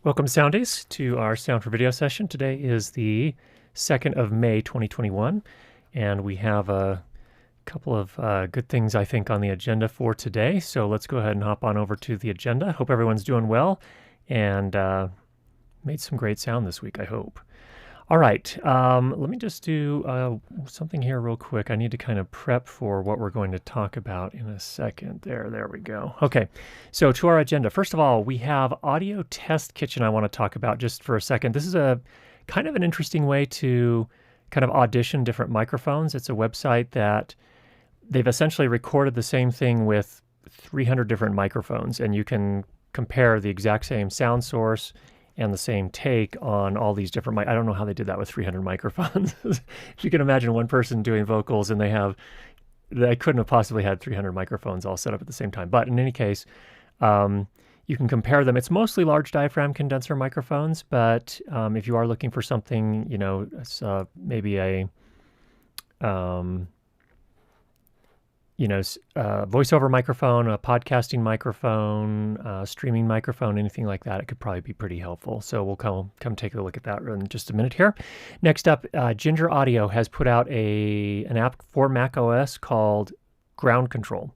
Welcome, Soundies, to our Sound for Video session. Today is the 2nd of May, 2021, and we have a couple of good things, I think, on the agenda for today. So let's go ahead and hop on over to the agenda. Hope everyone's doing well and made some great sound this week, I hope. All right, let me just do something here real quick. I need to kind of prep for what we're going to talk about in a second. There we go. Okay, so to our agenda. First of all, we have Audio Test Kitchen I want to talk about just for a second. This is a kind of an interesting way to kind of audition different microphones. It's a website that they've essentially recorded the same thing with 300 different microphones, and you can compare the exact same sound source and the same take on all these different I don't know how they did that with 300 microphones. If you can imagine one person doing vocals and they couldn't have possibly had 300 microphones all set up at the same time. But in any case, you can compare them. It's mostly large diaphragm condenser microphones, but if you are looking for something, maybe a voiceover microphone, a podcasting microphone, streaming microphone, anything like that, it could probably be pretty helpful. So we'll come take a look at that in just a minute here. Next up, Ginger Audio has put out an app for Mac OS called Ground Control.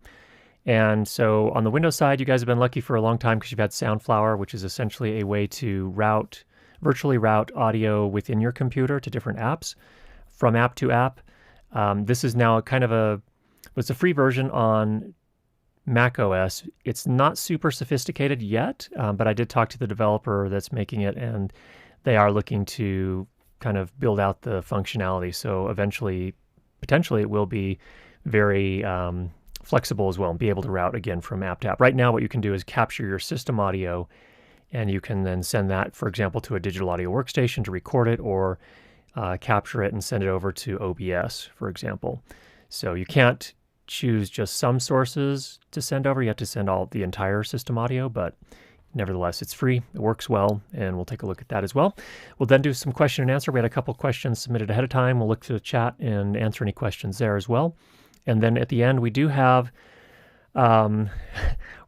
And so on the Windows side, you guys have been lucky for a long time because you've had Soundflower, which is essentially a way to virtually route audio within your computer to different apps from app to app. This is now it's a free version on Mac OS. It's not super sophisticated yet, but I did talk to the developer that's making it, and they are looking to kind of build out the functionality. So eventually, potentially, it will be very flexible as well and be able to route again from app to app. Right now, what you can do is capture your system audio, and you can then send that, for example, to a digital audio workstation to record it, or capture it and send it over to OBS, for example. So you can't choose just some sources to send over. You have to send the entire system audio, but nevertheless, it's free. It works well, and we'll take a look at that as well. We'll then do some question and answer. We had a couple questions submitted ahead of time. We'll look to the chat and answer any questions there as well. And then at the end, we do have, we're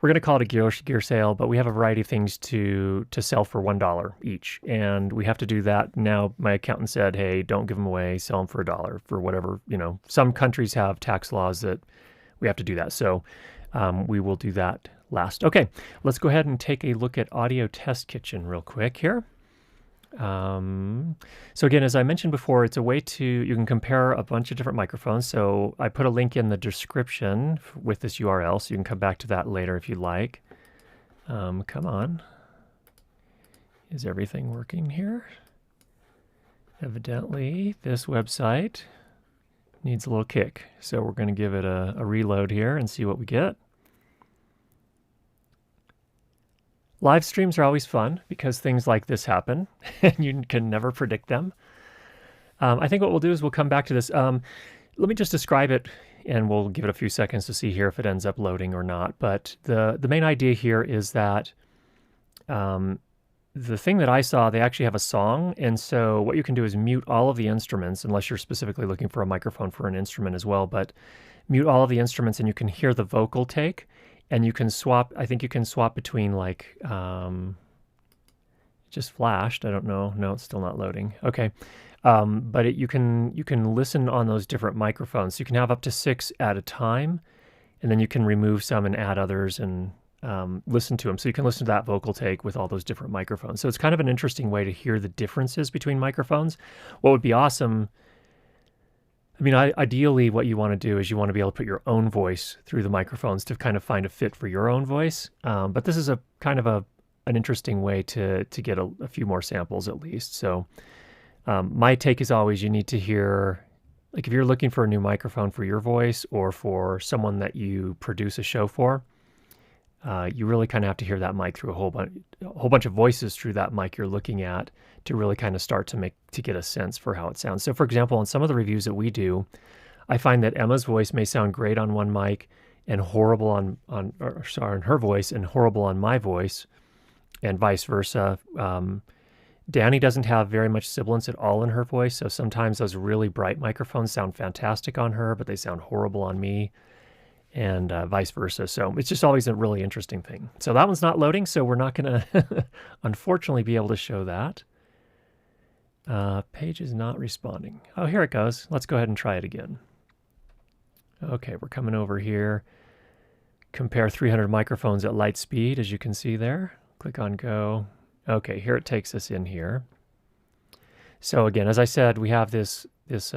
going to call it a gear sale, but we have a variety of things to sell for $1 each. And we have to do that now. My accountant said, hey, don't give them away, sell them for $1 for whatever, some countries have tax laws that we have to do that. So we will do that last. Okay, let's go ahead and take a look at Audio Test Kitchen real quick here. So again, as I mentioned before, it's a way you can compare a bunch of different microphones. So I put a link in the description with this URL, so you can come back to that later if you like. Come on. Is everything working here? Evidently, this website needs a little kick. So we're going to give it a reload here and see what we get. Live streams are always fun because things like this happen and you can never predict them. I think what we'll do is we'll come back to this. Let me just describe it, and we'll give it a few seconds to see here if it ends up loading or not. But the main idea here is that the thing that I saw, they actually have a song. And so what you can do is mute all of the instruments, unless you're specifically looking for a microphone for an instrument as well. But mute all of the instruments and you can hear the vocal take. And you can swap, I think you can swap between just flashed. I don't know. No, it's still not loading. Okay. But you can listen on those different microphones. So you can have up to 6 at a time, and then you can remove some and add others and listen to them. So you can listen to that vocal take with all those different microphones. So it's kind of an interesting way to hear the differences between microphones. What would be awesome, ideally what you want to do is you want to be able to put your own voice through the microphones to kind of find a fit for your own voice. But this is a kind of an interesting way to get a few more samples at least. So my take is always you need to hear, like if you're looking for a new microphone for your voice or for someone that you produce a show for, you really kind of have to hear that mic through a whole bunch of voices through that mic you're looking at to really kind of start to get a sense for how it sounds. So for example, on some of the reviews that we do, I find that Emma's voice may sound great on one mic and horrible on her voice and horrible on my voice, and vice versa. Danny doesn't have very much sibilance at all in her voice, so sometimes those really bright microphones sound fantastic on her, but they sound horrible on me, and vice versa. So it's just always a really interesting thing. So that one's not loading, so we're not going to, unfortunately, be able to show that. Page is not responding. Oh, here it goes. Let's go ahead and try it again. Okay, we're coming over here. Compare 300 microphones at light speed, as you can see there. Click on go. Okay, here it takes us in here. So again, as I said, we have this it's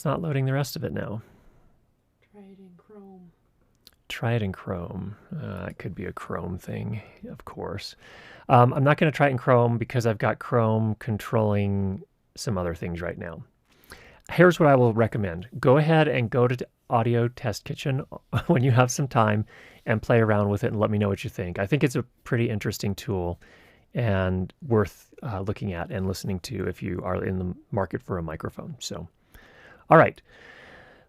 not loading the rest of it now. Try it in Chrome. Try it in Chrome. It could be a Chrome thing, of course. I'm not going to try it in Chrome because I've got Chrome controlling some other things right now. Here's what I will recommend. Go ahead and go to Audio Test Kitchen when you have some time and play around with it and let me know what you think. I think it's a pretty interesting tool and worth looking at and listening to if you are in the market for a microphone. So, all right.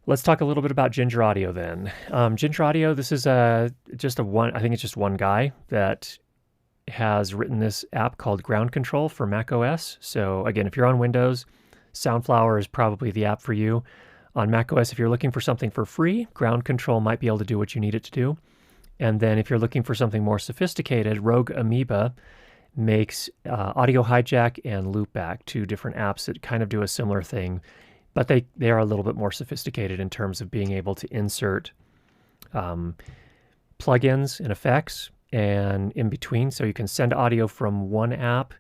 Let's talk a little bit about Ginger Audio then. Ginger Audio, this is I think it's just one guy that has written this app called Ground Control for Mac OS. So again, if you're on Windows, Soundflower is probably the app for you. On Mac OS, if you're looking for something for free, Ground Control might be able to do what you need it to do. And then if you're looking for something more sophisticated, Rogue Amoeba makes Audio Hijack and Loopback, two different apps that kind of do a similar thing, but they are a little bit more sophisticated in terms of being able to insert plugins and effects and in between. So you can send audio from one app,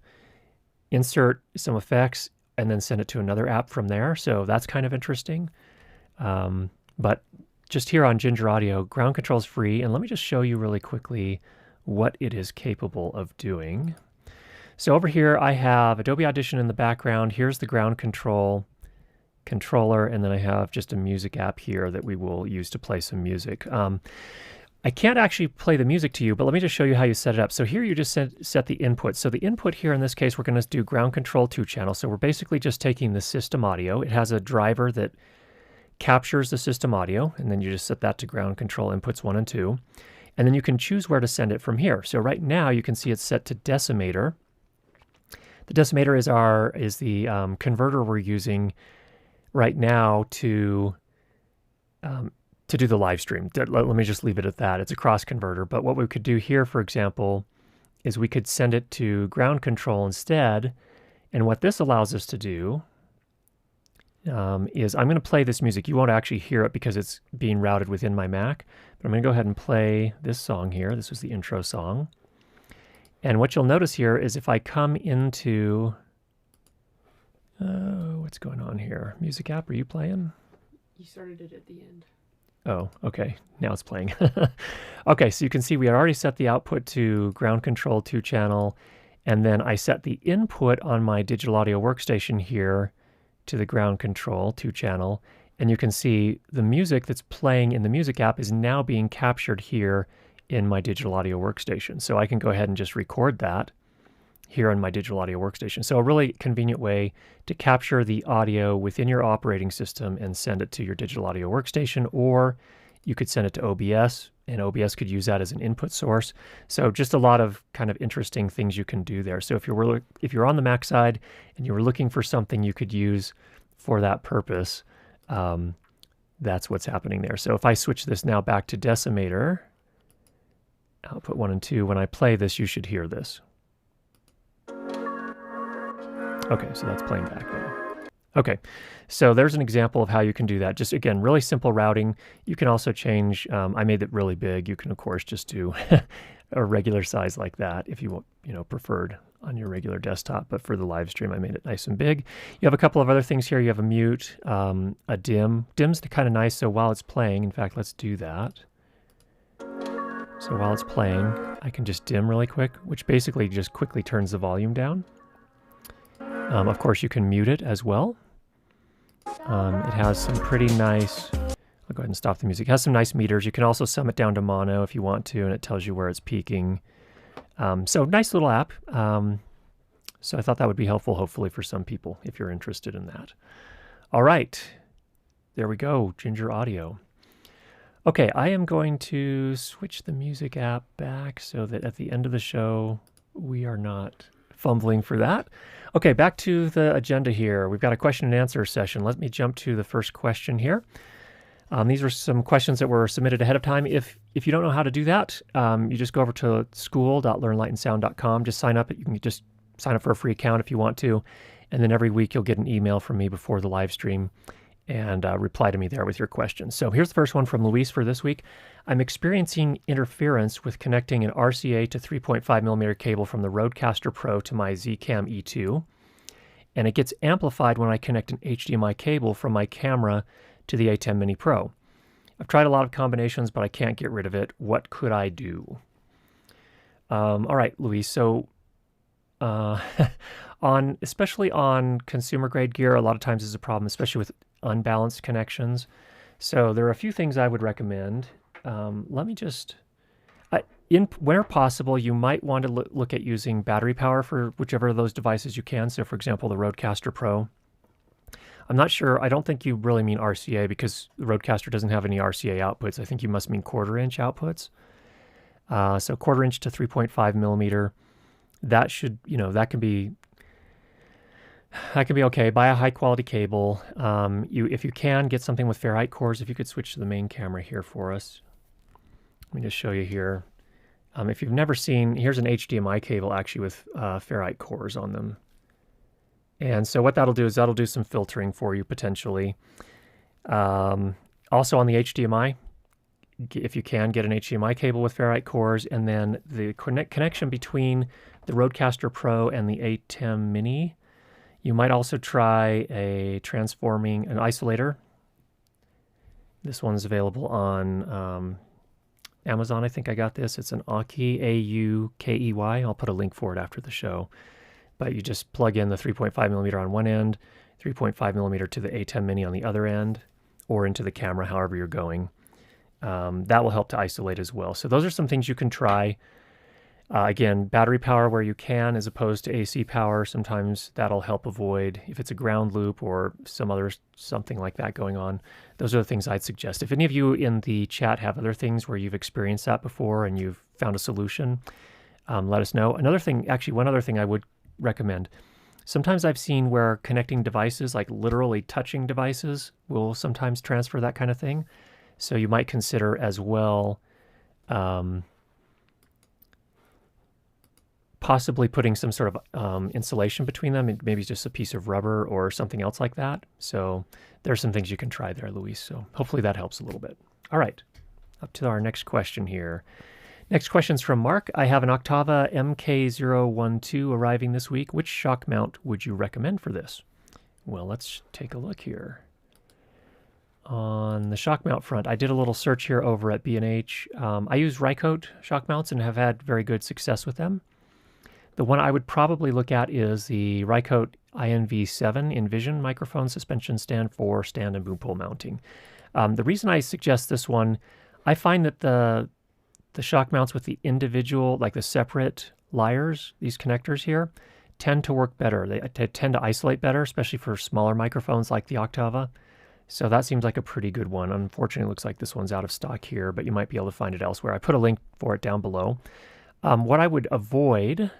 insert some effects, and then send it to another app from there. So that's kind of interesting. But just here on Ginger Audio, Ground Control is free. And let me just show you really quickly what it is capable of doing. So over here, I have Adobe Audition in the background. Here's the Ground Control controller, and then I have just a music app here that we will use to play some music. I can't actually play the music to you, but let me just show you how you set it up. So here you just set the input. So the input here in this case, we're going to do Ground Control 2 channel. So we're basically just taking the system audio. It has a driver that captures the system audio, and then you just set that to Ground Control inputs 1 and 2. And then you can choose where to send it from here. So right now you can see it's set to decimator. The decimator is the converter we're using right now to do the live stream. Let me just leave it at that. It's a cross converter. But what we could do here, for example, is we could send it to Ground Control instead. And what this allows us to do is I'm going to play this music. You won't actually hear it because it's being routed within my Mac. But I'm going to go ahead and play this song here. This was the intro song. And what you'll notice here is if I come into... what's going on here? Music app, are you playing? You started it at the end. Oh, okay. Now it's playing. Okay, so you can see we had already set the output to Ground Control 2 channel, and then I set the input on my digital audio workstation here to the Ground Control 2 channel, and you can see the music that's playing in the music app is now being captured here in my digital audio workstation. So I can go ahead and just record that here on my digital audio workstation. So a really convenient way to capture the audio within your operating system and send it to your digital audio workstation, or you could send it to OBS, and OBS could use that as an input source. So just a lot of kind of interesting things you can do there. So if you're on the Mac side and you were looking for something you could use for that purpose, that's what's happening there. So if I switch this now back to decimator, output 1 and 2, when I play this, you should hear this. Okay, so that's playing back now. Okay, so there's an example of how you can do that. Just, again, really simple routing. You can also change, I made it really big. You can, of course, just do a regular size like that if you preferred on your regular desktop. But for the live stream, I made it nice and big. You have a couple of other things here. You have a mute, a dim. Dim's kind of nice, so while it's playing, in fact, let's do that. So while it's playing, I can just dim really quick, which basically just quickly turns the volume down. Of course, you can mute it as well. It has some pretty nice... I'll go ahead and stop the music. It has some nice meters. You can also sum it down to mono if you want to, and it tells you where it's peaking. So nice little app. So I thought that would be helpful, hopefully, for some people, if you're interested in that. All right. There we go. Ginger Audio. Okay, I am going to switch the music app back so that at the end of the show... we are not fumbling for that. Okay, back to the agenda here. We've got a question and answer session. Let me jump to the first question here. These are some questions that were submitted ahead of time. If you don't know how to do that, you just go over to school.learnlightandsound.com. Just sign up. You can just sign up for a free account if you want to. And then every week you'll get an email from me before the live stream and reply to me there with your questions. So here's the first one from Luis for this week. I'm experiencing interference with connecting an RCA to 3.5 millimeter cable from the Rodecaster Pro to my Zcam E2. And it gets amplified when I connect an HDMI cable from my camera to the A10 Mini Pro. I've tried a lot of combinations, but I can't get rid of it. What could I do? All right, Luis. So especially on consumer grade gear, a lot of times is a problem, especially with unbalanced connections. So there are a few things I would recommend. Let me just, where possible, you might want to look at using battery power for whichever of those devices you can. So for example, the Rodecaster Pro. I'm not sure, I don't think you really mean RCA because the Rodecaster doesn't have any RCA outputs. I think you must mean 1/4 inch outputs. So 1/4 inch to 3.5 millimeter. That should, that can be okay. Buy a high quality cable. If you can, get something with ferrite cores. If you could switch to the main camera here for us. Let me just show you here. If you've never seen, here's an HDMI cable actually with ferrite cores on them. And so what that'll do is that'll do some filtering for you potentially. Also on the HDMI, if you can, get an HDMI cable with ferrite cores, and then the connection between the Rodecaster Pro and the A10 Mini. You might also try an isolator. This one's available on Amazon. I think I got this. It's an Aukey, A-U-K-E-Y. I'll put a link for it after the show. But you just plug in the 3.5 millimeter on one end, 3.5 millimeter to the A10 Mini on the other end, or into the camera, however you're going. That will help to isolate as well. So those are some things you can try. Again, battery power where you can as opposed to AC power. Sometimes that'll help avoid, if it's a ground loop or something like that going on. Those are the things I'd suggest. If any of you in the chat have other things where you've experienced that before and you've found a solution, let us know. One other thing I would recommend. Sometimes I've seen where connecting devices, like literally touching devices, will sometimes transfer that kind of thing. So you might consider as well possibly putting some sort of insulation between them, maybe just a piece of rubber or something else like that. So there's some things you can try there, Luis. So hopefully that helps a little bit. All right, up to our next question here. Next question's from Mark. I have an Octava MK012 arriving this week. Which shock mount would you recommend for this? Well, let's take a look here. On the shock mount front, I did a little search here over at B&H. I use Rycote shock mounts and have had very good success with them. The one I would probably look at is the Rycote INV7 Envision microphone suspension stand for stand and boom pole mounting. The reason I suggest this one, I find that the shock mounts with the individual, like the separate lyres, these connectors here, tend to work better. They tend to isolate better, especially for smaller microphones like the Octava. So that seems like a pretty good one. Unfortunately, it looks like this one's out of stock here, but you might be able to find it elsewhere. I put a link for it down below. What I would avoid,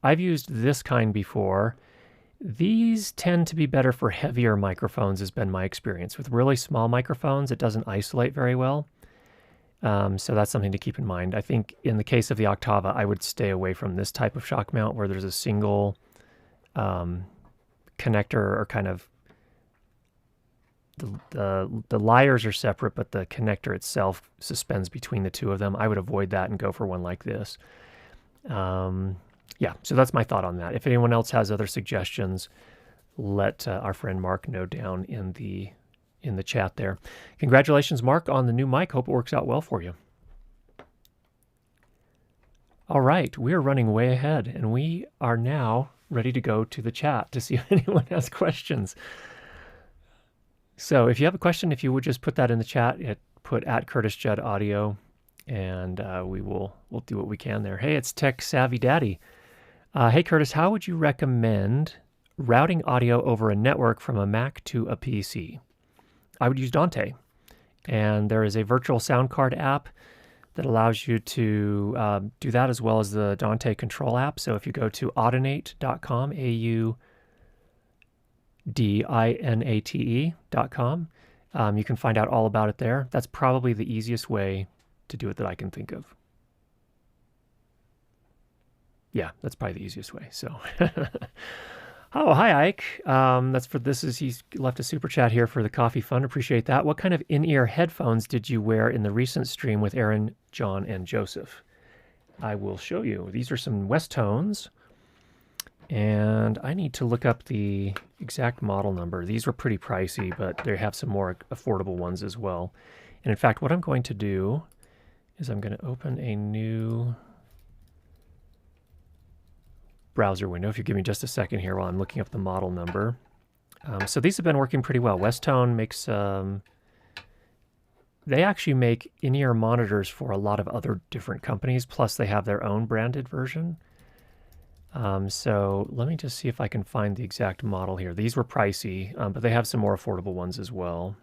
I've used this kind before. These tend to be better for heavier microphones, has been my experience. With really small microphones, it doesn't isolate very well. So that's something to keep in mind. I think in the case of the Octava, I would stay away from this type of shock mount where there's a single connector, or kind of the lyres are separate, but the connector itself suspends between the two of them. I would avoid that and go for one like this. Yeah, so that's my thought on that. If anyone else has other suggestions, let our friend Mark know down in the chat there. Congratulations, Mark, on the new mic. Hope it works out well for you. All right, we're running way ahead, and we are now ready to go to the chat to see if anyone has questions. So if you have a question, if you would just put that in the chat, put @CurtisJuddAudio, and we'll do what we can there. Hey, it's Tech Savvy Daddy. Hey, Curtis, how would you recommend routing audio over a network from a Mac to a PC? I would use Dante, and there is a virtual sound card app that allows you to do that, as well as the Dante Control app. So if you go to audinate.com, AUDINATE.com, you can find out all about it there. That's probably the easiest way to do it that I can think of. Yeah, that's probably the easiest way. So, oh, hi, Ike. He's left a super chat here for the coffee fund. Appreciate that. What kind of in-ear headphones did you wear in the recent stream with Aaron, John, and Joseph? I will show you. These are some Westtones, and I need to look up the exact model number. These were pretty pricey, but they have some more affordable ones as well. And in fact, what I'm going to do is I'm going to open a new browser window. If you give me just a second here while I'm looking up the model number. So these have been working pretty well. Westone makes, they actually make in-ear monitors for a lot of other different companies, plus they have their own branded version. So let me just see if I can find the exact model here. These were pricey, but they have some more affordable ones as well.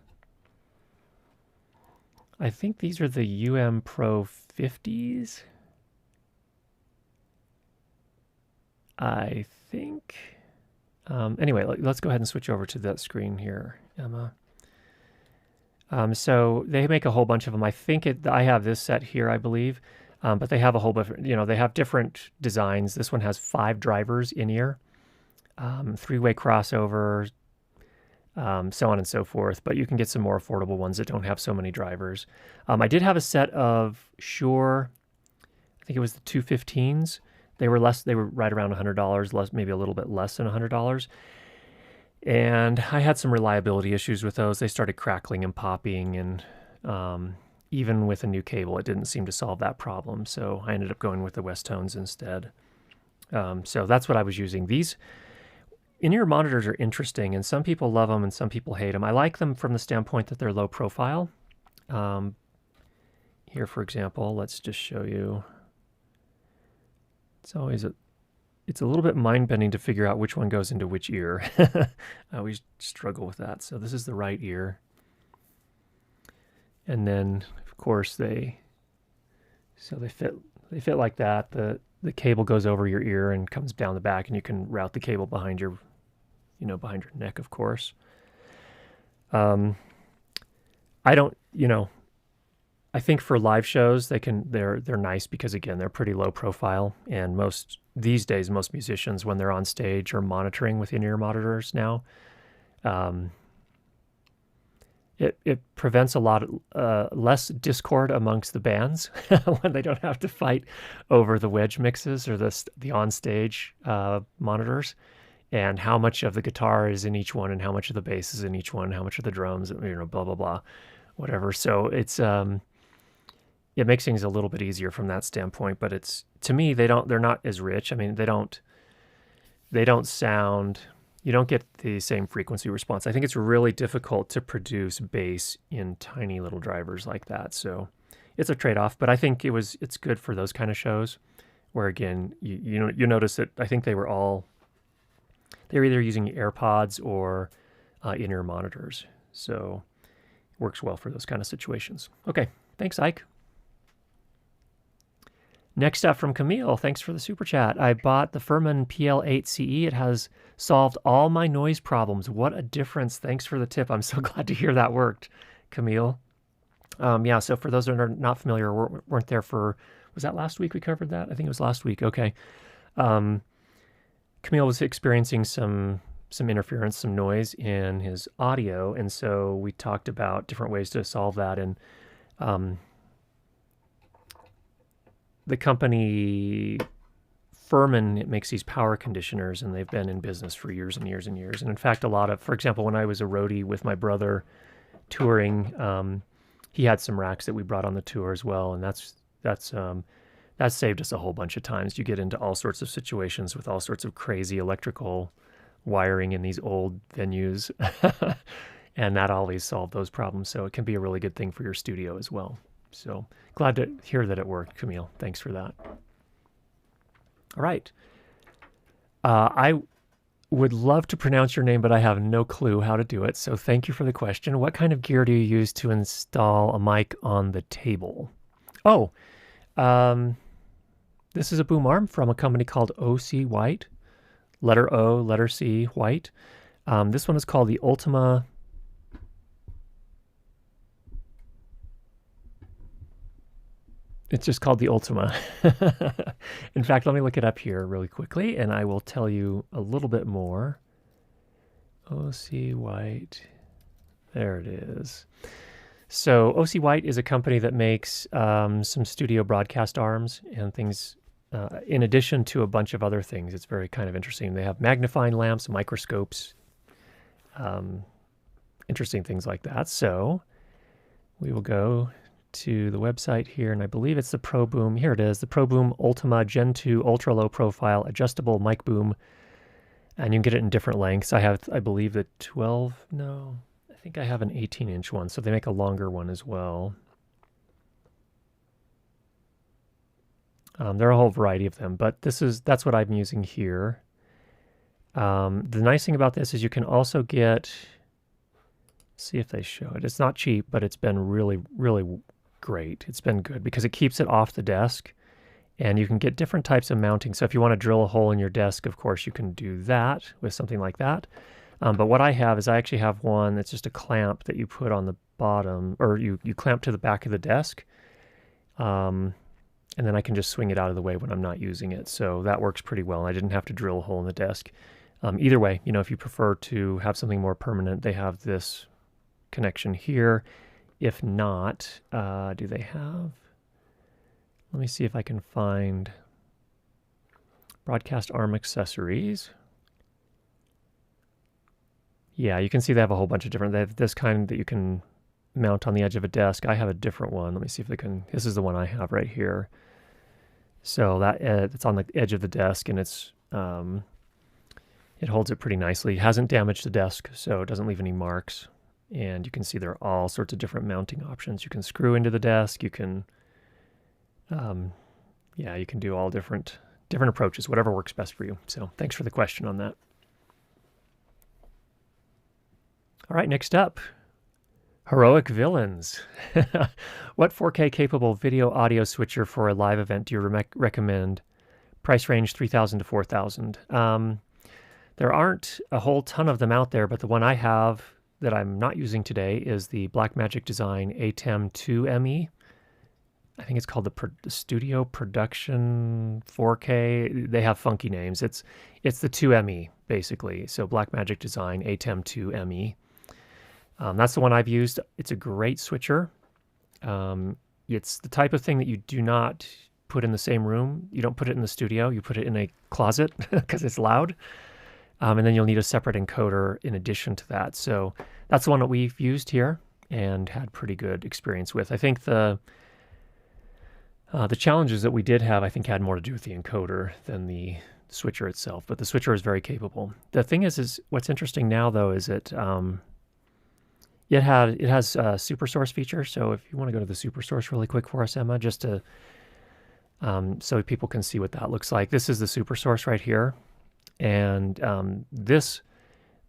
I think these are the UM Pro 50s. I think. Anyway, let's go ahead and switch over to that screen here, Emma. So they make a whole bunch of them. I have this set here, I believe, but they have a whole different, they have different designs. This one has 5 drivers in ear, 3-way crossover, so on and so forth. But you can get some more affordable ones that don't have so many drivers. I did have a set of Shure, I think it was the 215s. They were right around $100, maybe a little bit less than $100. And I had some reliability issues with those. They started crackling and popping, and even with a new cable, it didn't seem to solve that problem. So I ended up going with the Westtones instead. So that's what I was using. These in-ear monitors are interesting, and some people love them and some people hate them. I like them from the standpoint that they're low profile. Here, for example, let's just show you. It's a little bit mind-bending to figure out which one goes into which ear. I always struggle with that. So this is the right ear. And then, of course, they fit like that. The cable goes over your ear and comes down the back, and you can route the cable behind your neck, of course. I think for live shows they're nice because, again, they're pretty low profile, and these days most musicians, when they're on stage, are monitoring with in-ear monitors now. It prevents a lot less discord amongst the bands when they don't have to fight over the wedge mixes or the on-stage monitors, and how much of the guitar is in each one, and how much of the bass is in each one, how much of the drums, blah blah blah, whatever. So it makes things a little bit easier from that standpoint, but to me, they're not as rich. I mean, they don't sound, you don't get the same frequency response. I think it's really difficult to produce bass in tiny little drivers like that. So it's a trade-off, but I think it's good for those kind of shows where, again, you notice that I think they're either using AirPods or in-ear monitors. So it works well for those kind of situations. Okay, thanks, Ike. Next up from Camille, thanks for the super chat. I bought the Furman PL8CE. It has solved all my noise problems. What a difference. Thanks for the tip. I'm so glad to hear that worked, Camille. Yeah, so for those that are not familiar, weren't there was that last week we covered that? I think it was last week. Okay. Camille was experiencing some interference, some noise in his audio, and so we talked about different ways to solve that. And the company Furman, it makes these power conditioners, and they've been in business for years and years and years. And in fact, for example, when I was a roadie with my brother touring, he had some racks that we brought on the tour as well, and that's saved us a whole bunch of times. You get into all sorts of situations with all sorts of crazy electrical wiring in these old venues, and that always solved those problems. So it can be a really good thing for your studio as well. So glad to hear that it worked, Camille. Thanks for that. All right. I would love to pronounce your name, but I have no clue how to do it. So thank you for the question. What kind of gear do you use to install a mic on the table? Oh, this is a boom arm from a company called OC White. Letter O, letter C, White. This one is called the Ultima. It's just called the Ultima. In fact, let me look it up here really quickly, and I will tell you a little bit more. OC White. There it is. So OC White is a company that makes some studio broadcast arms and things in addition to a bunch of other things. It's very kind of interesting. They have magnifying lamps, microscopes, interesting things like that. So we will go to the website here, and I believe it's the Pro Boom. Here it is, the Pro Boom Ultima Gen 2 Ultra Low Profile Adjustable Mic Boom. And you can get it in different lengths. I have, I believe, the 12, no, I think I have an 18-inch one, so they make a longer one as well. There are a whole variety of them, but that's what I'm using here. The nice thing about this is you can also get, see if they show it. It's not cheap, but it's been really, really great. It's been good because it keeps it off the desk, and you can get different types of mounting. So if you want to drill a hole in your desk, of course, you can do that with something like that. But what I have is I actually have one that's just a clamp that you put on the bottom, or you clamp to the back of the desk. And then I can just swing it out of the way when I'm not using it. So that works pretty well. I didn't have to drill a hole in the desk. Either way, you know, if you prefer to have something more permanent, they have this connection here. If not, do they have, let me see if I can find broadcast arm accessories. Yeah, you can see they have a whole bunch of different, they have this kind that you can mount on the edge of a desk. I have a different one. Let me see if they can, this is the one I have right here. So that it's on the edge of the desk, and it's it holds it pretty nicely. It hasn't damaged the desk, so it doesn't leave any marks. And you can see there are all sorts of different mounting options. You can screw into the desk. You can, yeah, you can do all different approaches, whatever works best for you. So thanks for the question on that. All right, next up, Heroic Villains. What 4K capable video audio switcher for a live event do you recommend? Price range $3,000 to $4,000. There aren't a whole ton of them out there, but the one I have that I'm not using today is the Blackmagic Design ATEM 2ME. I think it's called the Studio Production 4K. They have funky names. It's the 2ME basically. So Blackmagic Design ATEM 2ME. That's the one I've used. It's a great switcher. It's the type of thing that you do not put in the same room. You don't put it in the studio. You put it in a closet because it's loud. And then you'll need a separate encoder in addition to that. So that's the one that we've used here and had pretty good experience with. I think the challenges that we did have, I think, had more to do with the encoder than the switcher itself. But the switcher is very capable. The thing is what's interesting now, though, is it has super source feature. So if you want to go to the super source really quick for us, Emma, just to so people can see what that looks like. This is the super source right here. And this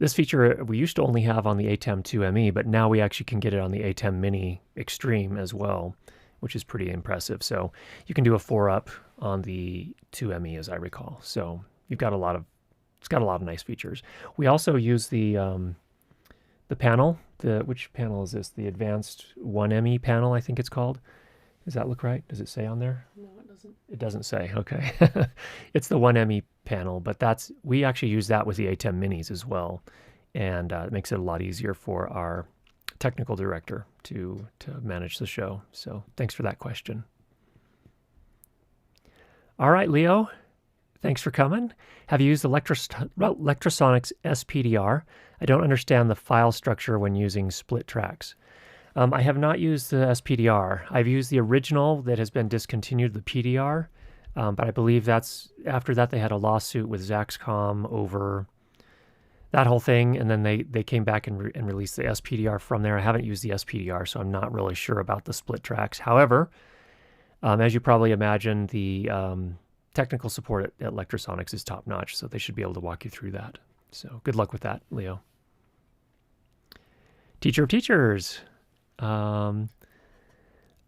feature we used to only have on the ATEM 2ME, but now we actually can get it on the ATEM Mini Extreme as well, which is pretty impressive. So you can do a 4-up on the 2ME, as I recall. So you've got it's got a lot of nice features. We also use the panel. Which panel is this? The Advanced 1ME panel, I think it's called. Does that look right? Does it say on there? No, it doesn't. It doesn't say. Okay. It's the 1ME panel, but we actually use that with the ATEM Minis as well, and it makes it a lot easier for our technical director to manage the show. So thanks for that question. All right, Leo, thanks for coming. Have you used Electrosonics SPDR? I don't understand the file structure when using split tracks. I have not used the SPDR. I've used the original that has been discontinued, the PDR, but I believe after that they had a lawsuit with Zaxcom over that whole thing, and then they came back and released the SPDR from there. I haven't used the SPDR, so I'm not really sure about the split tracks. However, as you probably imagine, the technical support at Electrosonics is top-notch, so they should be able to walk you through that. So good luck with that, Leo. Teacher of Teachers.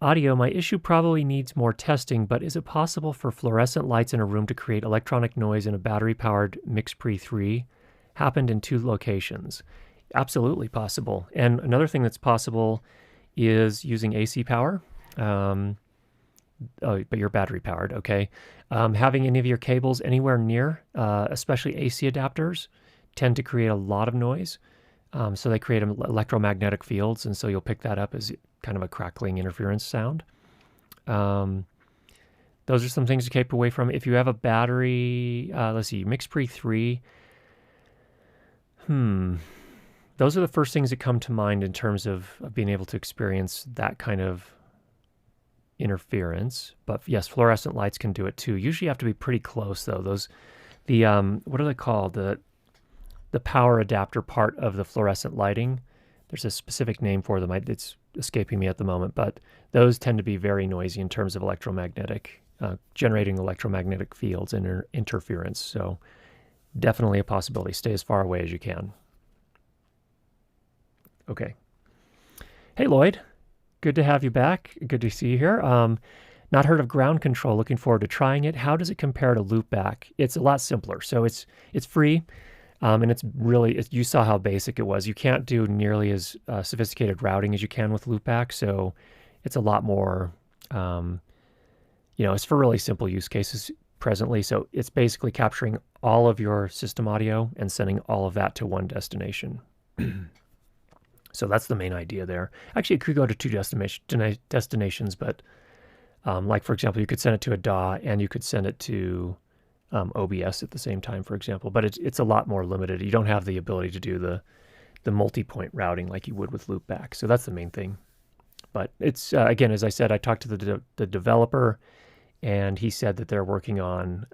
Audio, my issue probably needs more testing, but is it possible for fluorescent lights in a room to create electronic noise in a battery-powered Musicbed 3? Happened in 2 locations. Absolutely possible. And another thing that's possible is using AC power. Oh, but you're battery-powered, okay. Having any of your cables anywhere near, especially AC adapters, tend to create a lot of noise. So they create electromagnetic fields, and so you'll pick that up as kind of a crackling interference sound. Those are some things to keep away from. If you have a battery, let's see, Musicbed 3, those are the first things that come to mind in terms of being able to experience that kind of interference. But yes, fluorescent lights can do it too. Usually you have to be pretty close though. What are they called? The power adapter part of the fluorescent lighting. There's a specific name for them. It's escaping me at the moment, but those tend to be very noisy in terms of generating electromagnetic fields and interference. So definitely a possibility. Stay as far away as you can. Okay. Hey, Lloyd. Good to have you back. Good to see you here. Not heard of ground control. Looking forward to trying it. How does it compare to loopback? It's a lot simpler. So it's free. And it's really, you saw how basic it was. You can't do nearly as sophisticated routing as you can with loopback. So it's a lot more, it's for really simple use cases presently. So it's basically capturing all of your system audio and sending all of that to one destination. So that's the main idea there. Actually, it could go to 2 destinations, but like, for example, you could send it to a DAW and you could send it to OBS at the same time, for example, but it's a lot more limited. You don't have the ability to do the multi-point routing like you would with loopback. So that's the main thing. But it's, again, as I said, I talked to the developer, and he said that they're working on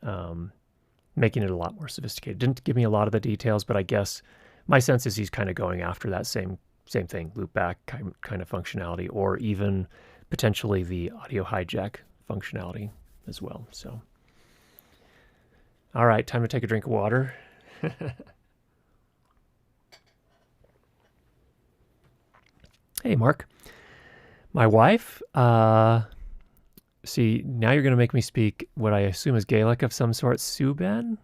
making it a lot more sophisticated. Didn't give me a lot of the details, but I guess my sense is he's kind of going after that same thing, loopback kind of functionality, or even potentially the audio hijack functionality as well. So. All right, time to take a drink of water. Hey, Mark. My wife, see, now you're going to make me speak what I assume is Gaelic of some sort. Suban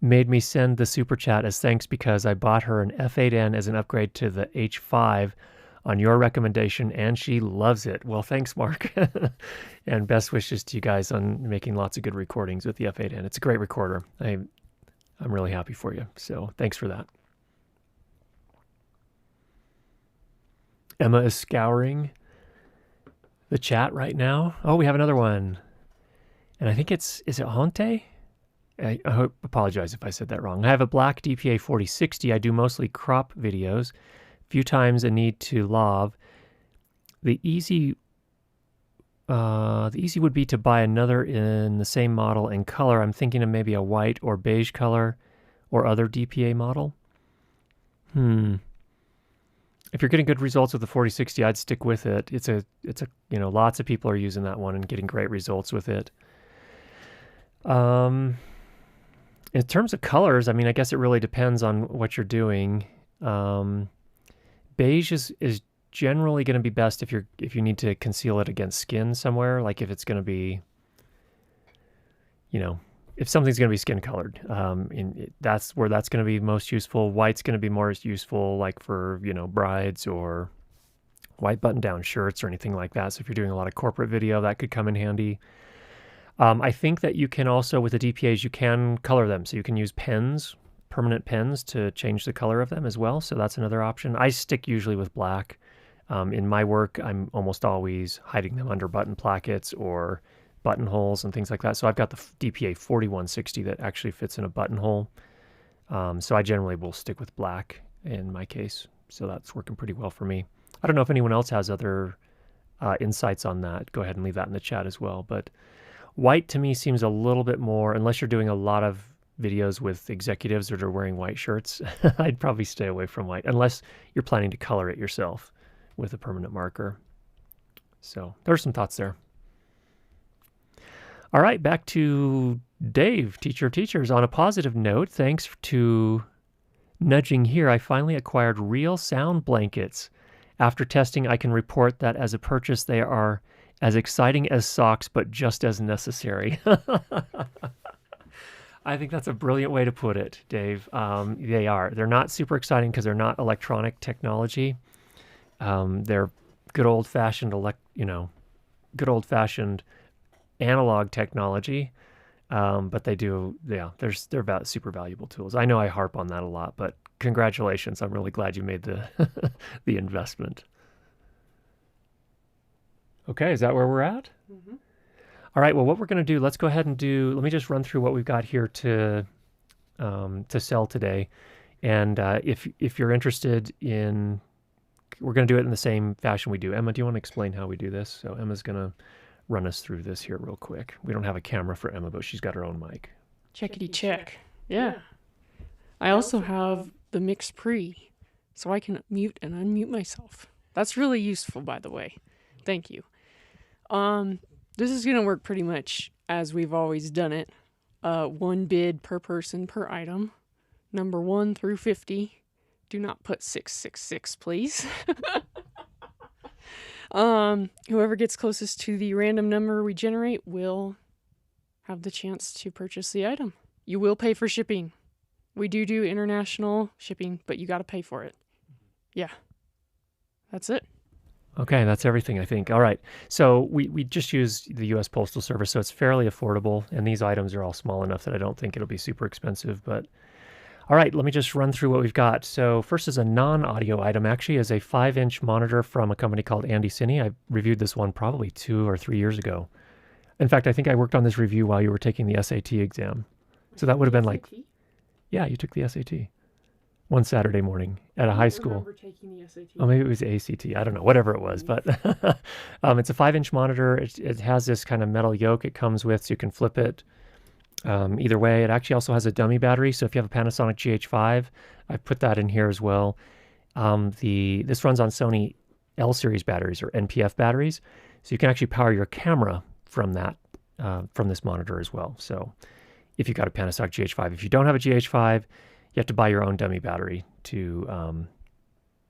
made me send the super chat as thanks because I bought her an F8N as an upgrade to the H5 on your recommendation, and she loves it. Well, thanks, Mark. And best wishes to you guys on making lots of good recordings with the F8N. It's a great recorder. I'm really happy for you. So thanks for that. Emma is scouring the chat right now. Oh, we have another one. And I think is it Honte? I apologize if I said that wrong. I have a black DPA 4060. I do mostly crop videos. Few times a need to lav. The easy would be to buy another in the same model and color. I'm thinking of maybe a white or beige color or other DPA model. If you're getting good results with the 4060, I'd stick with it. It's a lots of people are using that one and getting great results with it. In terms of colors, I mean, I guess it really depends on what you're doing. Beige is generally going to be best if you need to conceal it against skin somewhere, like if it's going to be, if something's going to be skin colored. That's where that's going to be most useful. White's going to be more useful, like for brides or white button-down shirts or anything like that. So if you're doing a lot of corporate video, that could come in handy. I think that you can also, with the DPAs, you can color them. So you can use pens, permanent pens, to change the color of them as well. So that's another option. I stick usually with black. In my work, I'm almost always hiding them under button plackets or buttonholes and things like that. So I've got the DPA 4160 that actually fits in a buttonhole. So I generally will stick with black in my case. So that's working pretty well for me. I don't know if anyone else has other insights on that. Go ahead and leave that in the chat as well. But white to me seems a little bit more, unless you're doing a lot of videos with executives that are wearing white shirts, I'd probably stay away from white, unless you're planning to color it yourself with a permanent marker. So there's some thoughts there. All right, back to Dave, teacher of teachers. On a positive note, thanks to nudging here, I finally acquired real sound blankets. After testing, I can report that as a purchase, they are As exciting as socks, but just as necessary. I think that's a brilliant way to put it, Dave. They are. They're not super exciting because they're not electronic technology. They're good old-fashioned, good old-fashioned analog technology. But they do, yeah, they're about super valuable tools. I know I harp on that a lot, but congratulations. I'm really glad you made the the investment. Okay, is that where we're at? Mm-hmm. All right, well, what we're going to do, let's go ahead and let me just run through what we've got here to sell today. And if you're interested in, we're going to do it in the same fashion we do. Emma, do you want to explain how we do this? So Emma's going to run us through this here real quick. We don't have a camera for Emma, but she's got her own mic. Checkity check. Yeah. I also have the mix pre, so I can mute and unmute myself. That's really useful, by the way. Thank you. This is gonna work pretty much as we've always done it. 1 bid per person per item. Number 1 through 50. Do not put 666, please. Whoever gets closest to the random number we generate will have the chance to purchase the item. You will pay for shipping. We do international shipping, but you got to pay for it. Yeah. That's it. Okay, that's everything, I think. All right. So we just use the U.S. Postal Service, so it's fairly affordable, and these items are all small enough that I don't think it'll be super expensive. But all right, let me just run through what we've got. So first is a non-audio item, actually, is a 5-inch monitor from a company called Andy Cine. I reviewed this one probably 2 or 3 years ago. In fact, I think I worked on this review while you were taking the SAT exam. So that would have been like, yeah, you took the SAT one Saturday morning at a high school. I remember taking the SAT. Oh, maybe it was ACT. I don't know, whatever it was. But it's a 5-inch monitor. It has this kind of metal yoke it comes with, so you can flip it either way. It actually also has a dummy battery. So if you have a Panasonic GH5, I put that in here as well. This runs on Sony L series batteries or NPF batteries. So you can actually power your camera from this monitor as well. So if you got a Panasonic GH5, if you don't have a GH5, you have to buy your own dummy battery to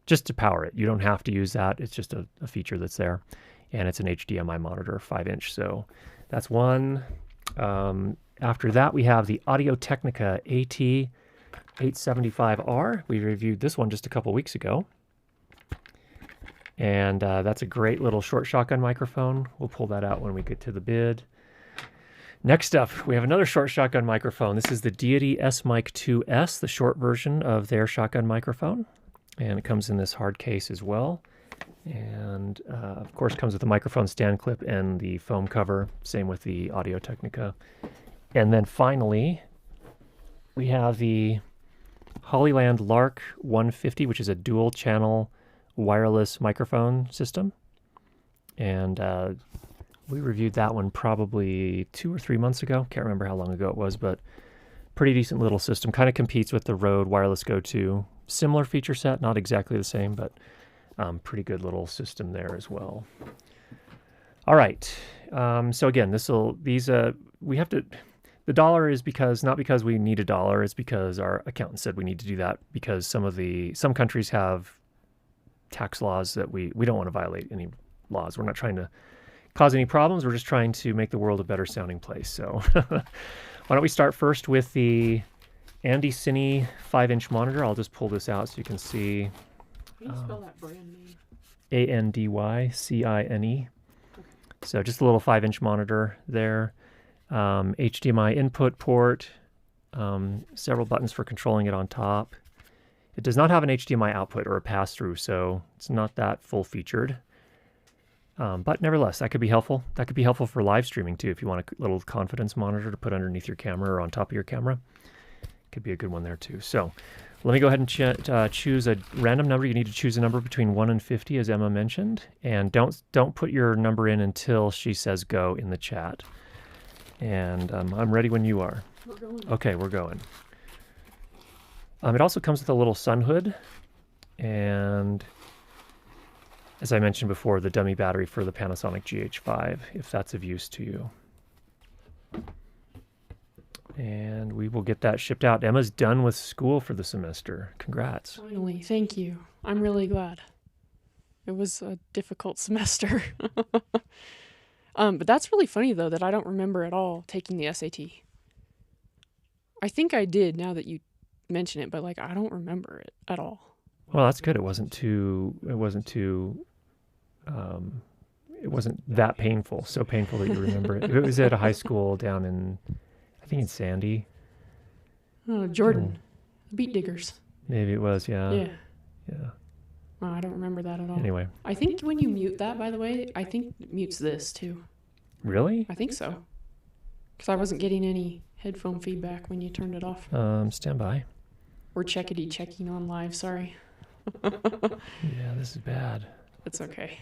just to power it. You don't have to use that. It's just a feature that's there. And it's an HDMI monitor, 5-inch. So that's one. After that, we have the Audio-Technica AT875R. We reviewed this one just a couple weeks ago. And that's a great little short shotgun microphone. We'll pull that out when we get to the bid. Next up, we have another short shotgun microphone. This is the Deity S-Mic 2S, the short version of their shotgun microphone. And it comes in this hard case as well. And of course comes with the microphone stand clip and the foam cover. Same with the Audio-Technica. And then finally, we have the Hollyland Lark 150, which is a dual channel wireless microphone system. And we reviewed that one probably 2 or 3 months ago. Can't remember how long ago it was, but pretty decent little system. Kind of competes with the Rode Wireless Go 2. Similar feature set, not exactly the same, but pretty good little system there as well. All right. So again, we have to, the dollar is not because we need $1, it's because our accountant said we need to do that because some countries have tax laws that we don't want to violate any laws. We're not trying to cause any problems. We're just trying to make the world a better sounding place. So why don't we start first with the Andy Cine 5-inch monitor. I'll just pull this out so you can see. How do you spell that brand name? ANDYCINE. Okay. So just a little 5-inch monitor there. HDMI input port, several buttons for controlling it on top. It does not have an HDMI output or a pass-through, so it's not that full-featured. But nevertheless, that could be helpful. That could be helpful for live streaming too. If you want a little confidence monitor to put underneath your camera or on top of your camera, could be a good one there too. So let me go ahead and choose a random number. You need to choose a number between 1 and 50, as Emma mentioned, and don't put your number in until she says go in the chat. And I'm ready when you are. We're going. Okay, we're going. It also comes with a little sun hood, and as I mentioned before, the dummy battery for the Panasonic GH5, if that's of use to you. And we will get that shipped out. Emma's done with school for the semester. Congrats. Finally, thank you. I'm really glad. It was a difficult semester. But that's really funny, though, that I don't remember at all taking the SAT. I think I did now that you mention it, but like I don't remember it at all. Well, that's good. It wasn't that painful. So painful that you remember it. It was at a high school down in, I think in Sandy. Oh, Jordan. Beat Diggers. Maybe it was, yeah. Yeah. Yeah. Oh, I don't remember that at all. Anyway. I think when you mute that, by the way, I think it mutes this too. Really? I think so. Because I wasn't getting any headphone feedback when you turned it off. Stand by. We're checking on live, sorry. Yeah, this is bad. It's okay.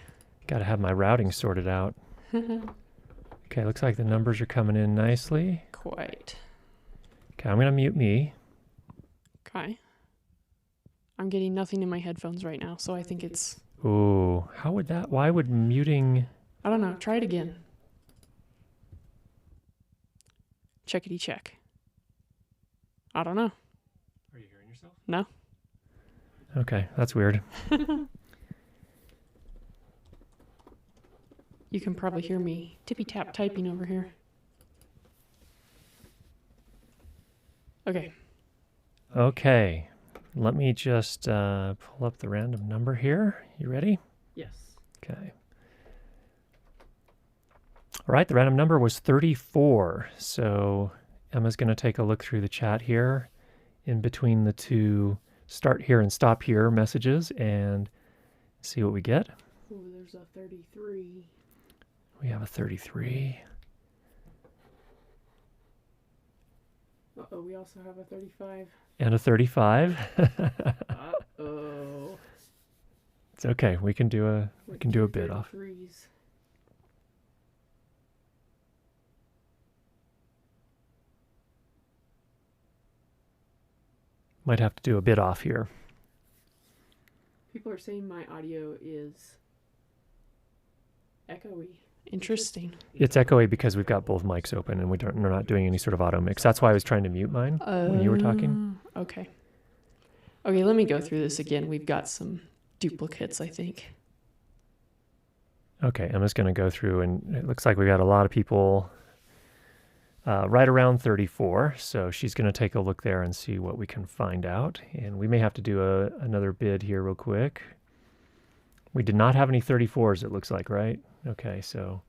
Got to have my routing sorted out. Okay, looks like the numbers are coming in nicely. Quite. Okay, I'm going to mute me. Okay. I'm getting nothing in my headphones right now, so I think it's... Ooh, why would muting... I don't know. Try it again. Check. I don't know. Are you hearing yourself? No. Okay, that's weird. You can probably hear me tippy-tap typing over here. Okay. Okay, let me just pull up the random number here. You ready? Yes. Okay. All right, the random number was 34. So Emma's going to take a look through the chat here in between the two start here and stop here messages and see what we get. Oh, there's a 33. We have a 33. Uh-oh, we also have a 35. And a 35. Uh-oh. It's okay. We can do a bid off. 33s. Might have to do a bid off here. People are saying my audio is echoey. Interesting. It's echoey because we've got both mics open and we're not doing any sort of auto mix. That's why I was trying to mute mine when you were talking. Okay. Okay, let me go through this again. We've got some duplicates, I think. Okay, Emma's going to go through, and it looks like we got a lot of people right around 34. So she's going to take a look there and see what we can find out. And we may have to do another bid here real quick. We did not have any 34s, it looks like, right? Okay, so...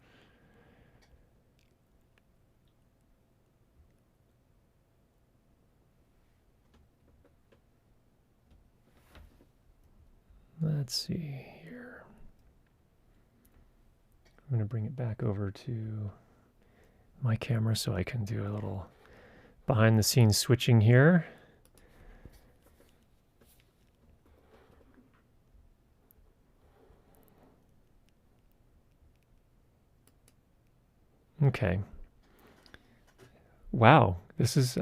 Let's see here. I'm going to bring it back over to my camera so I can do a little behind the scenes switching here. Okay. Wow, this is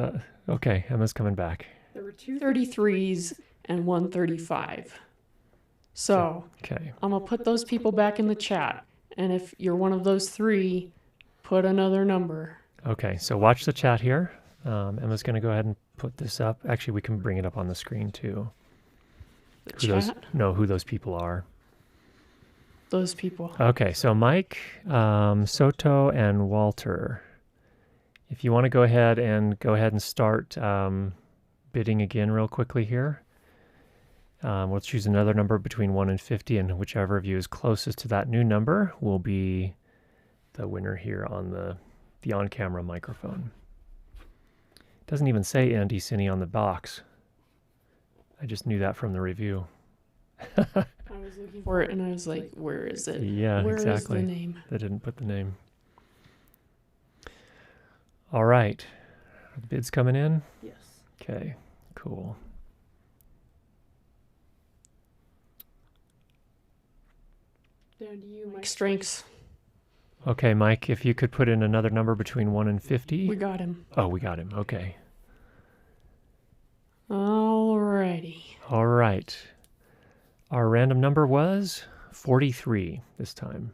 okay. Emma's coming back. There were two 33s and one 35. So, okay. I'm going to put those people back in the chat. And if you're one of those three, put another number. Okay, so watch the chat here. Emma's going to go ahead and put this up. Actually, we can bring it up on the screen too. Who those people are. Those people. Okay, so Mike, Soto, and Walter. If you want to go ahead and start bidding again real quickly here. We'll choose another number between 1 and 50, and whichever of you is closest to that new number will be the winner here on the on-camera microphone. It doesn't even say Andy Cine on the box. I just knew that from the review. I was looking For it, and I was like, where is it? Yeah, Where exactly. is the name? They didn't put the name. All right. Are the bids coming in? Yes. Okay, cool. Down to you, Mike. Strengths. Okay, Mike, if you could put in another number between 1 and 50. We got him. Oh, we got him. Okay. Alrighty. All right. Our random number was 43 this time.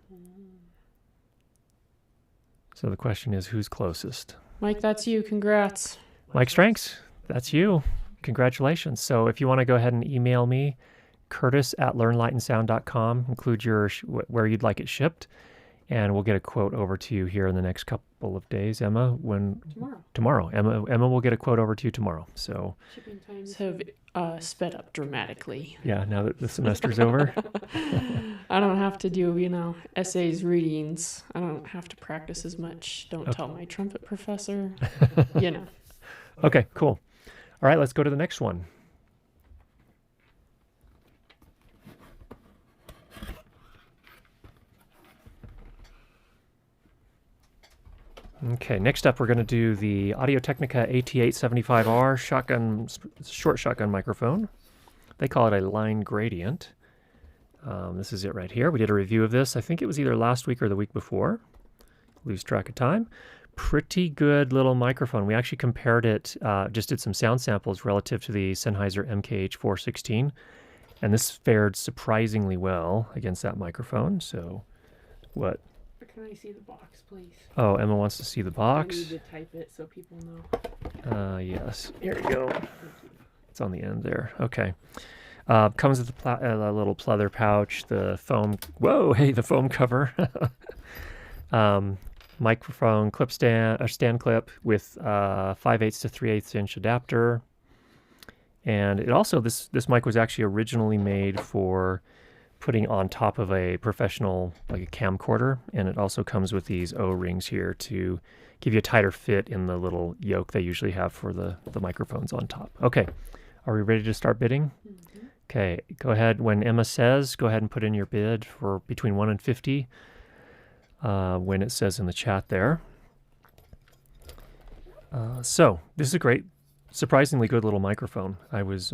So the question is, who's closest? Mike, that's you. Congrats. Mike Strengths, that's you. Congratulations. So if you want to go ahead and email me, Curtis@learnlightandsound.com, include where you'd like it shipped, And we'll get a quote over to you here in the next couple of days, Emma. Tomorrow. Emma will get a quote over to you tomorrow. So Shipping times have sped up dramatically. yeah, now that the semester's over. I don't have to do, essays, readings. I don't have to practice as much. Don't tell my trumpet professor. Okay, cool. All right, let's go to the next one. Okay, next up we're going to do the Audio-Technica AT875R short shotgun microphone. They call it a line gradient. This is it right here. We did a review of this. I think it was either last week or the week before. Lose track of time. Pretty good little microphone. We actually compared it, just did some sound samples relative to the Sennheiser MKH416, and this fared surprisingly well against that microphone. So, what? Can I see the box, please? Oh, Emma wants to see the box. I need to type it so people know. Yes. Here we go. It's on the end there. Okay. Comes with a little pleather pouch, the foam. Whoa, hey, the foam cover. Microphone clip stand clip with 5/8 to 3/8 inch adapter. And it also, this mic was actually originally made for putting on top of a professional, like a camcorder, and it also comes with these O-rings here to give you a tighter fit in the little yoke they usually have for the microphones on top. Okay, are we ready to start bidding? Mm-hmm. Okay, go ahead. When Emma says, go ahead and put in your bid for between 1 and 50 when it says in the chat there. So this is a great, surprisingly good little microphone. I was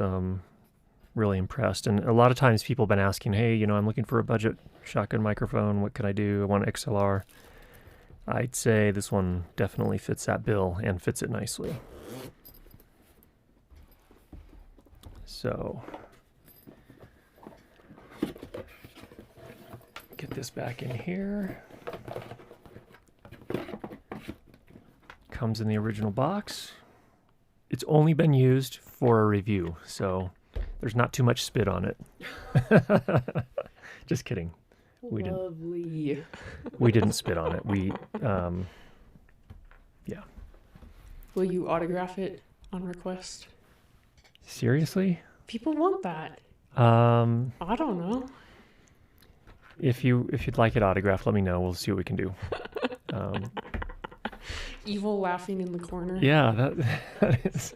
really impressed. And a lot of times people have been asking, hey, I'm looking for a budget shotgun microphone. What can I do? I want XLR. I'd say this one definitely fits that bill and fits it nicely. So get this back in here. Comes in the original box. It's only been used for a review, so there's not too much spit on it. Just kidding. We didn't spit on it. Yeah. Will you autograph it on request? Seriously? People want that. I don't know. If you'd like it autographed, let me know. We'll see what we can do. Evil laughing in the corner. Yeah, that is.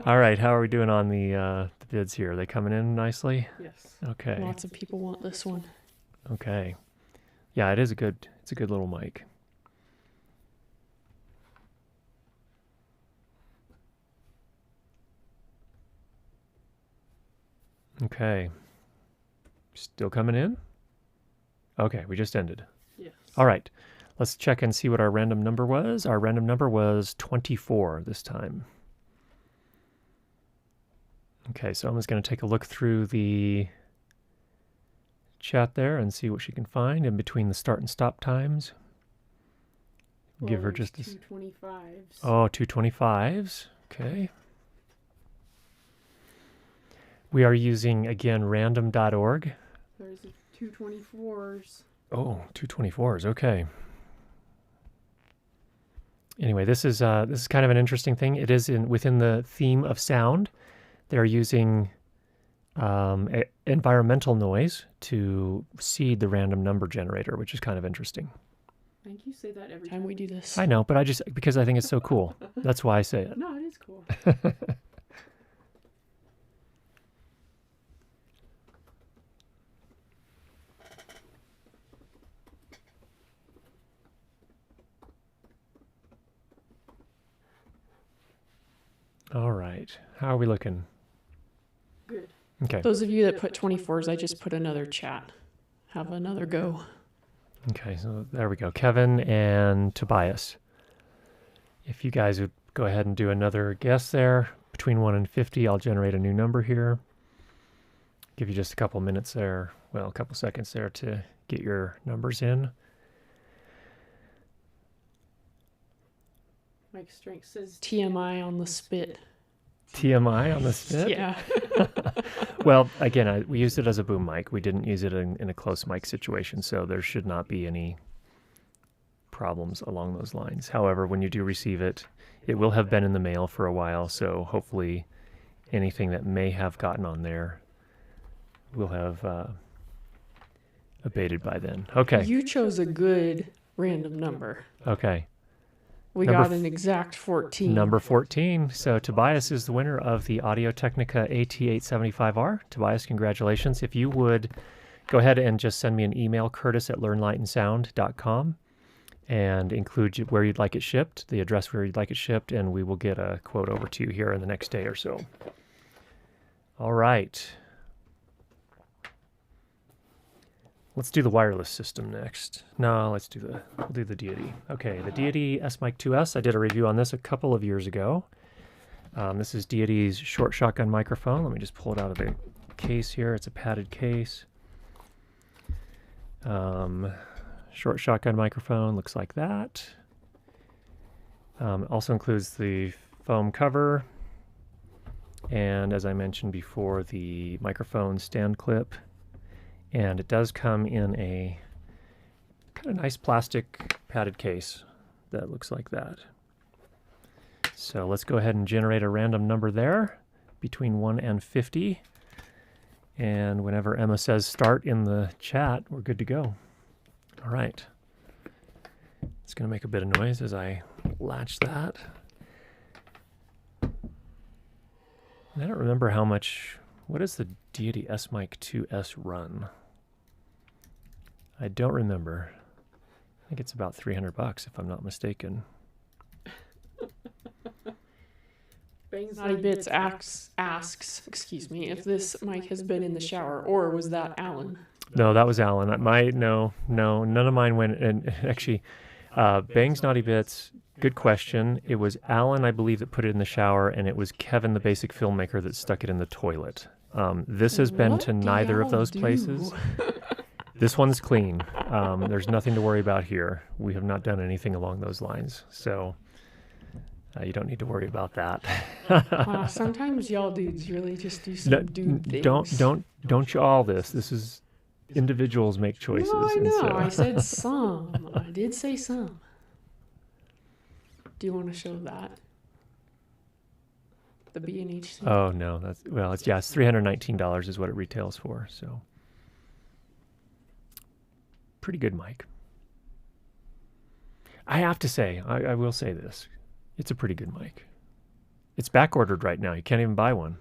All right, how are we doing on the bids here? Are they coming in nicely? Yes. Okay. Lots of people want this one. Okay. Yeah, it's a good little mic. Okay. Still coming in? Okay, we just ended. Yes. All right. Let's check and see what our random number was. Our random number was 24 this time. Okay, so Emma's going to take a look through the chat there and see what she can find in between the start and stop times. Well, Give her just a... 225s. Oh, 225s. Okay. We are using, again, random.org. There's 224s. Oh, 224s. Okay. Anyway, this is kind of an interesting thing. It is within the theme of sound. They're using environmental noise to seed the random number generator, which is kind of interesting. I think you say that every Time we do this. I know, but because I think it's so cool. That's why I say it. No, it is cool. All right. How are we looking? Good. Okay. Those of you that put 24s, I just put another chat. Have another go. Okay, so there we go. Kevin and Tobias. If you guys would go ahead and do another guess there, between 1 and 50, I'll generate a new number here. Give you just a couple minutes there, well, a couple seconds there to get your numbers in. Mike Strength says TMI on the spit. TMI on the snip? Yeah. Well, again, we used it as a boom mic. We didn't use it in a close mic situation, so there should not be any problems along those lines. However, when you do receive it, it will have been in the mail for a while, so hopefully anything that may have gotten on there will have abated by then. Okay. You chose a good random number. Okay. We Number got an exact 14. Number 14. So Tobias is the winner of the Audio-Technica AT875R. Tobias, congratulations. If you would go ahead and just send me an email, curtis@learnlightandsound.com, and include where you'd like it shipped, the address where you'd like it shipped, and we will get a quote over to you here in the next day or so. All right. Let's do the wireless system next. No, we'll do the Deity. Okay, the Deity S-Mic 2S. I did a review on this a couple of years ago. This is Deity's short shotgun microphone. Let me just pull it out of the case here. It's a padded case. Short shotgun microphone looks like that. Also includes the foam cover. And as I mentioned before, the microphone stand clip. And it does come in a kind of nice plastic padded case that looks like that. So let's go ahead and generate a random number there between 1 and 50. And whenever Emma says start in the chat, we're good to go. All right. It's going to make a bit of noise as I latch that. I don't remember how much. What is the Deity S-Mic 2S run? I don't remember. I think it's about $300 if I'm not mistaken. Naughty Bits asks, excuse me, if this mic has been in the shower, or was that Alan? No, that was Alan. No, none of mine went. And actually, Bangs Naughty Bits. Good question. It was Alan, I believe, that put it in the shower, and it was Kevin, the basic filmmaker, that stuck it in the toilet. This has been to neither of those places. This one's clean. There's nothing to worry about here. We have not done anything along those lines, so you don't need to worry about that. Wow, sometimes y'all dudes really just do some dude things. Don't you all this. This is individuals make choices. No, I know. So. I said some. I did say some. Do you want to show that? The B&H thing? Oh no, it's $319 is what it retails for. So pretty good mic. I have to say, I will say this. It's a pretty good mic. It's back ordered right now. You can't even buy one.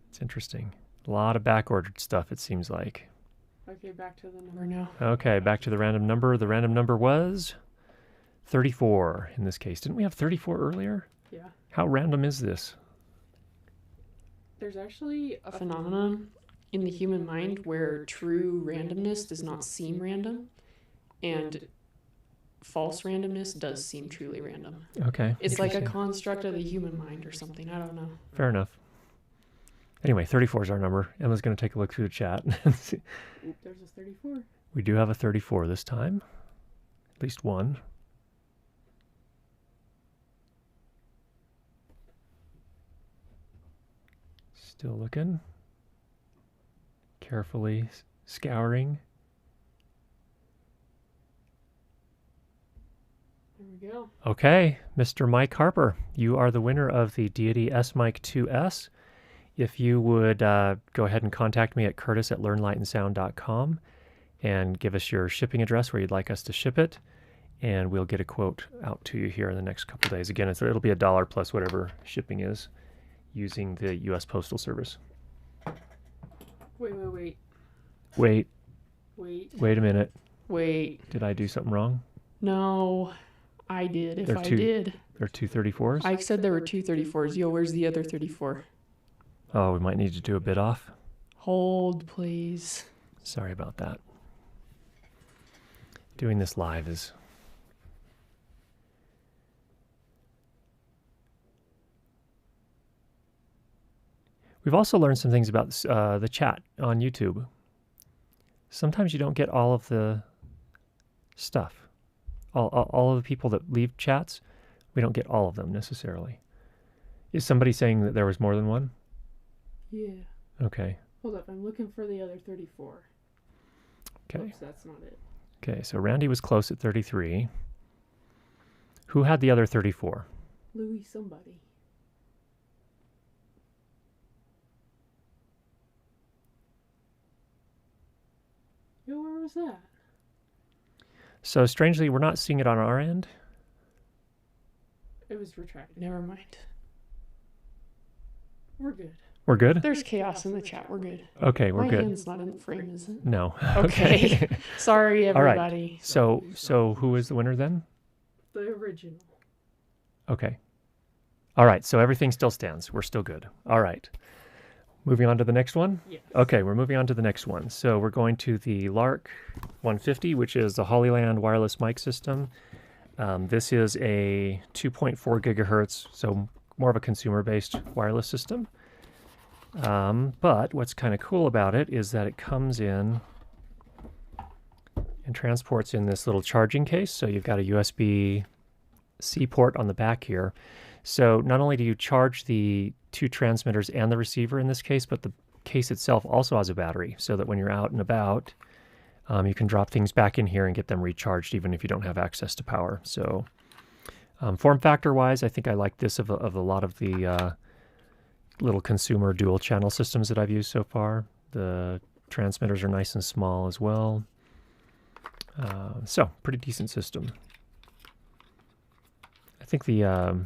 It's interesting. A lot of back ordered stuff, it seems like. Okay, back to the number now. Okay, back to the random number. The random number was 34 in this case. Didn't we have 34 earlier? Yeah. How random is this? There's actually A phenomenon in the human mind where true randomness does not seem random, and false randomness does seem truly random. Okay. It's like a construct of the human mind or something. I don't know. Fair enough. Anyway, 34 is our number. Emma's going to take a look through the chat. There's a 34. We do have a 34 this time. At least one. Still looking. Carefully scouring. There we go. Okay, Mr. Mike Harper, you are the winner of the Deity S-Mic 2S. If you would go ahead and contact me at curtis@learnlightandsound.com and give us your shipping address where you'd like us to ship it, and we'll get a quote out to you here in the next couple of days. Again, it'll be $1 plus whatever shipping is using the U.S. Postal Service. Wait. Wait a minute. Wait. Did I do something wrong? No, I did. If I did. There are two 34s? I said there were two 34s. Yo, where's the other 34? Oh, we might need to do a bit off. Hold, please. Sorry about that. Doing this live is... We've also learned some things about the chat on YouTube. Sometimes you don't get all of the stuff. All of the people that leave chats, we don't get all of them necessarily. Is somebody saying that there was more than one? Yeah. Okay. Hold up, I'm looking for the other 34. Okay. Oops, that's not it. Okay, so Randy was close at 33. Who had the other 34? Louis somebody. Yo, where was that? So strangely, we're not seeing it on our end. It was retracted. Never mind. We're good. We're good? There's chaos in the chat. We're good. Okay, we're My good. hand's not in the frame, is it? No. Okay. Sorry, All right. everybody. So who is the winner then? The original. Okay. All right, so everything still stands. We're still good. All right. Moving on to the next one? Yes. Okay, we're moving on to the next one. So we're going to the Lark 150, which is the Hollyland wireless mic system. This is a 2.4 gigahertz, so more of a consumer-based wireless system. But what's kind of cool about it is that it comes in and transports in this little charging case. So you've got a USB-C port on the back here. So not only do you charge the two transmitters and the receiver in this case, but the case itself also has a battery so that when you're out and about, you can drop things back in here and get them recharged even if you don't have access to power. So form factor wise, I think I like this of a lot of the little consumer dual channel systems that I've used so far. The transmitters are nice and small as well. So pretty decent system. I think the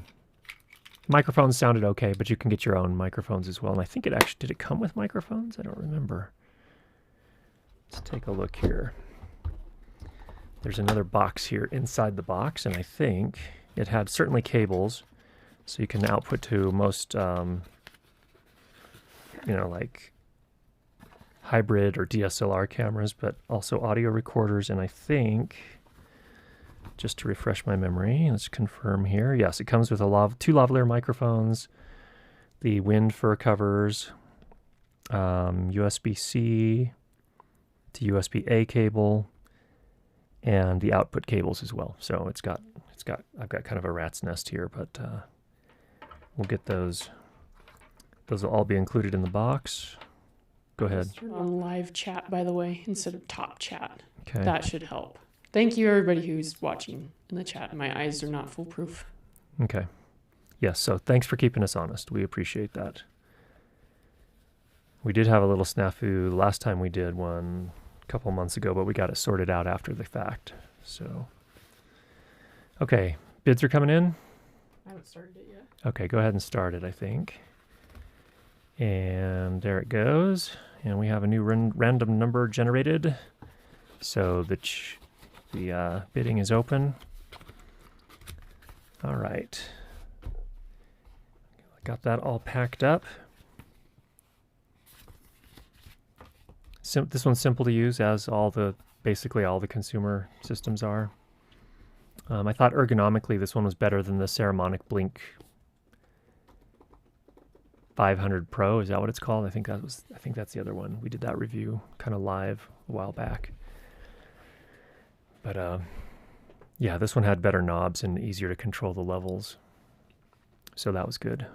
microphones sounded okay, but you can get your own microphones as well. And I think it actually, did it come with microphones? I don't remember. Let's take a look here. There's another box here inside the box, and I think it had certainly cables, so you can output to most, like hybrid or DSLR cameras, but also audio recorders. And I think, just to refresh my memory, let's confirm here. Yes, it comes with two lavalier microphones, the wind fur covers, USB-C to USB-A cable, and the output cables as well. So I've got kind of a rat's nest here, but we'll get those. Those will all be included in the box. Go ahead. On live chat, by the way, instead of top chat. Okay. That should help. Thank you, everybody who's watching in the chat. My eyes are not foolproof. Okay. Yes, so thanks for keeping us honest. We appreciate that. We did have a little snafu the last time we did one a couple months ago, but we got it sorted out after the fact. So, okay, bids are coming in. I haven't started it yet. Okay, go ahead and start it, I think. And there it goes. And we have a new random number generated. So the bidding is open. All right. Got that all packed up. This one's simple to use, as basically all the consumer systems are. I thought ergonomically this one was better than the Saramonic Blink 500 Pro. Is that what it's called? I think that's the other one. We did that review kind of live a while back. But yeah, this one had better knobs and easier to control the levels. So that was good.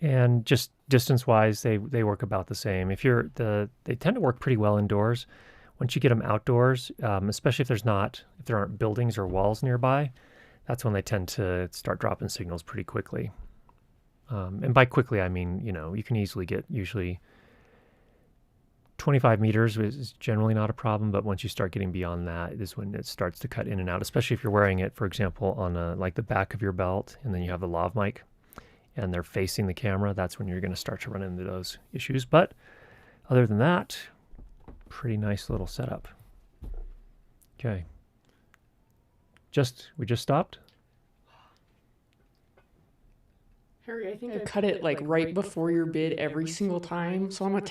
And just distance-wise, they work about the same. They tend to work pretty well indoors. Once you get them outdoors, especially if there aren't buildings or walls nearby, that's when they tend to start dropping signals pretty quickly. And by quickly, I mean, you can easily get usually 25 meters is generally not a problem, but once you start getting beyond that is when it starts to cut in and out, especially if you're wearing it, for example, on like the back of your belt, and then you have the lav mic and they're facing the camera. That's when you're going to start to run into those issues. But other than that, pretty nice little setup. Okay. We just stopped? Harry, I think I cut it like right before your bid every single time, so I'm gonna